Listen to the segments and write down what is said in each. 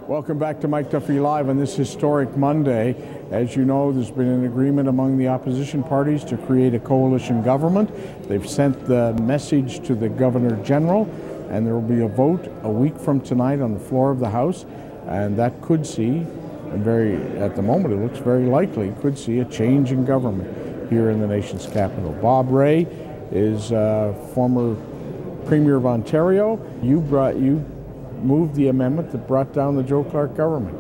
Welcome back to Mike Duffy Live on this historic Monday. As you know, there's been an agreement among the opposition parties to create a coalition government. They've sent the message to the Governor General, and there will be a vote a week from tonight on the floor of the House, and that could see, at the moment it looks very likely, could see a change in government here in the nation's capital. Bob Rae is former Premier of Ontario. You moved the amendment that brought down the Joe Clark government.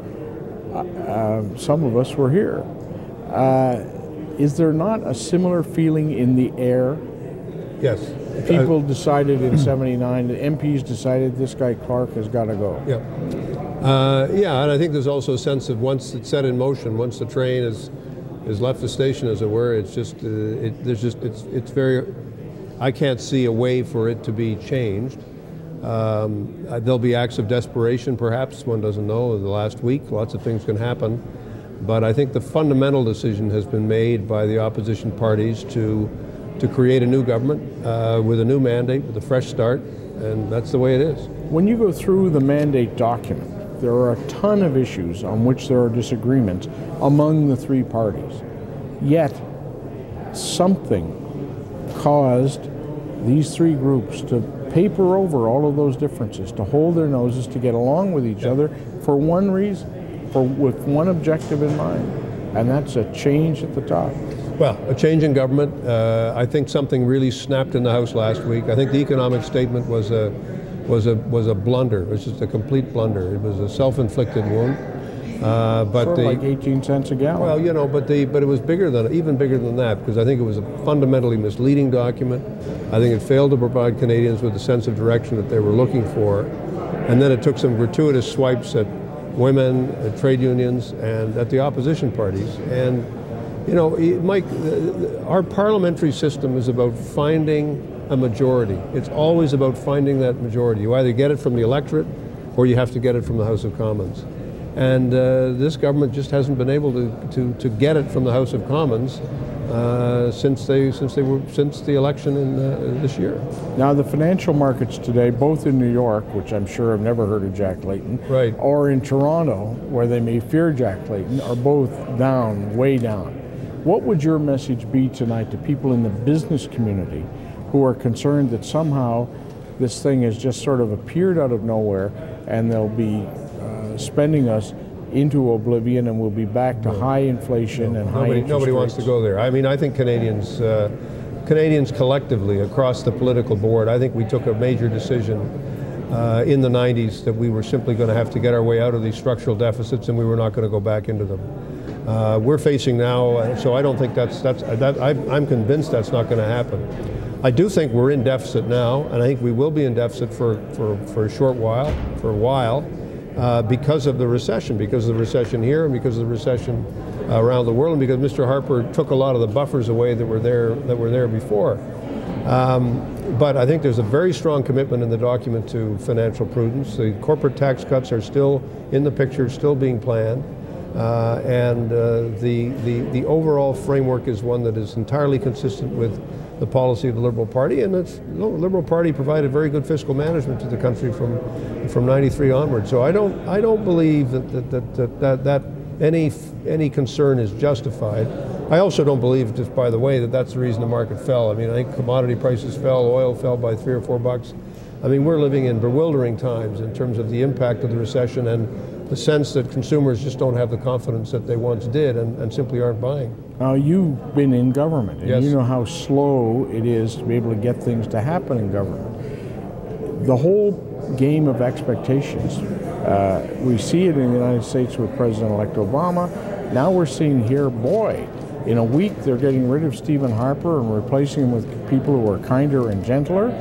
Some of us were here. Is there not a similar feeling in the air? Yes. People decided in '79, the MPs decided this guy Clark has got to go. Yeah. Yeah, and I think there's also a sense of once it's set in motion, once the train has left the station, as it were, it's just, it's very, I can't see a way for it to be changed. There'll be acts of desperation, perhaps, one doesn't know. In the last week, lots of things can happen. But I think the fundamental decision has been made by the opposition parties to create a new government with a new mandate, with a fresh start, and that's the way it is. When you go through the mandate document, there are a ton of issues on which there are disagreements among the three parties. Yet, something caused these three groups to paper over all of those differences, to hold their noses, to get along with each other for one reason, with one objective in mind, and that's a change at the top. Well, a change in government. I think something really snapped in the House last week. I think the economic statement was a blunder. It was just a complete blunder. It was a self-inflicted wound. But sort of like 18 cents a gallon. Well, you know, but it was even bigger than that, because I think it was a fundamentally misleading document. I think it failed to provide Canadians with the sense of direction that they were looking for, and then it took some gratuitous swipes at women, at trade unions, and at the opposition parties. And you know, Mike, our parliamentary system is about finding a majority. It's always about finding that majority. You either get it from the electorate, or you have to get it from the House of Commons. And this government just hasn't been able to get it from the House of Commons since the election in this year. Now, the financial markets today, both in New York, which I'm sure have never heard of Jack Layton, right, or in Toronto, where they may fear Jack Layton, are both down, way down. What would your message be tonight to people in the business community who are concerned that somehow this thing has just sort of appeared out of nowhere and they'll be spending us into oblivion and we'll be back to high inflation and high interest rates? Nobody wants to go there. I mean, I think Canadians collectively across the political board, I think we took a major decision in the 90s that we were simply going to have to get our way out of these structural deficits, and we were not going to go back into them. We're facing now, so I don't think I'm convinced that's not going to happen. I do think we're in deficit now, and I think we will be in deficit for a while, because of the recession here, and because of the recession around the world, and because Mr. Harper took a lot of the buffers away that were there before. But I think there's a very strong commitment in the document to financial prudence. The corporate tax cuts are still in the picture, still being planned, and the overall framework is one that is entirely consistent with the policy of the Liberal Party, and the Liberal Party provided very good fiscal management to the country from '93 onward. So I don't believe that any concern is justified. I also don't believe, just by the way, that that's the reason the market fell. I mean, I think commodity prices fell, oil fell by $3 or $4. I mean, we're living in bewildering times in terms of the impact of the recession and the sense that consumers just don't have the confidence that they once did and simply aren't buying. Now, you've been in government, and yes, you know how slow it is to be able to get things to happen in government. The whole game of expectations, we see it in the United States with President-elect Obama. Now we're seeing here, boy, in a week they're getting rid of Stephen Harper and replacing him with people who are kinder and gentler.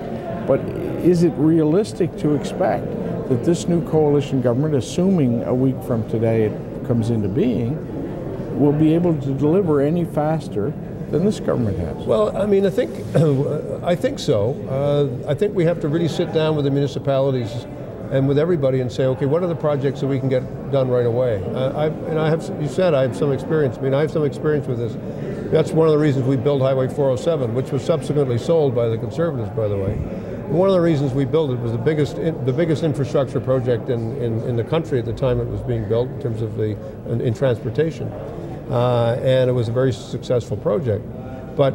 But is it realistic to expect that this new coalition government, assuming a week from today it comes into being, will be able to deliver any faster than this government has? Well, I mean, I think so. I think we have to really sit down with the municipalities and with everybody and say, okay, what are the projects that we can get done right away? You said I have some experience. I mean, I have some experience with this. That's one of the reasons we built Highway 407, which was subsequently sold by the Conservatives, by the way. One of the reasons we built it was the biggest infrastructure project in the country at the time it was being built in terms of in transportation, and it was a very successful project. But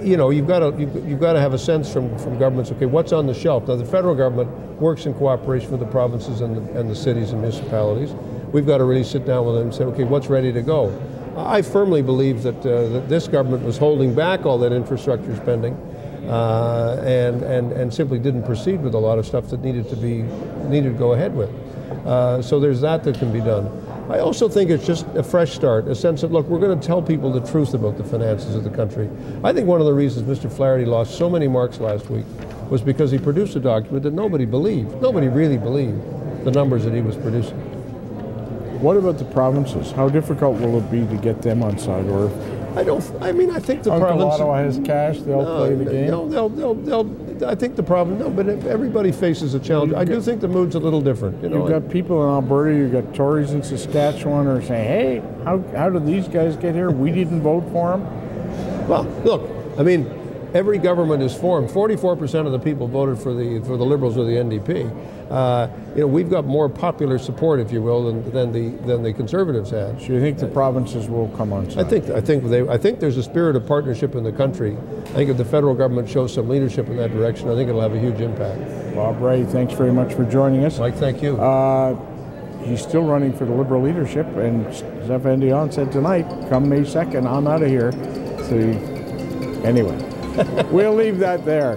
you know, you've got to have a sense from governments. Okay, what's on the shelf? Now the federal government works in cooperation with the provinces and the cities and municipalities. We've got to really sit down with them and say, okay, what's ready to go? I firmly believe that this government was holding back all that infrastructure spending and simply didn't proceed with a lot of stuff that needed to go ahead with. So there's that can be done. I also think it's just a fresh start, a sense of, look, we're going to tell people the truth about the finances of the country. I think one of the reasons Mr. Flaherty lost so many marks last week was because he produced a document that nobody believed. Nobody really believed the numbers that he was producing. What about the provinces? How difficult will it be to get them on side? Or I think the Uncle province. Otto has cash. They'll play the game. No, I think the problem. No, but everybody faces a challenge. I do think the mood's a little different. You know, you've got people in Alberta. You've got Tories in Saskatchewan who are saying, "Hey, how did these guys get here? We didn't vote for them." Well, look. I mean, every government is formed. 44% of the people voted for the Liberals or the NDP. You know, we've got more popular support, if you will, than the Conservatives had. So you think the provinces will come on side? I think there's a spirit of partnership in the country. I think if the federal government shows some leadership in that direction, I think it'll have a huge impact. Bob Ray, thanks very much for joining us. Mike, thank you. He's still running for the Liberal leadership, and Stéphane Dion said tonight, come May 2nd, I'm out of here. So anyway, we'll leave that there.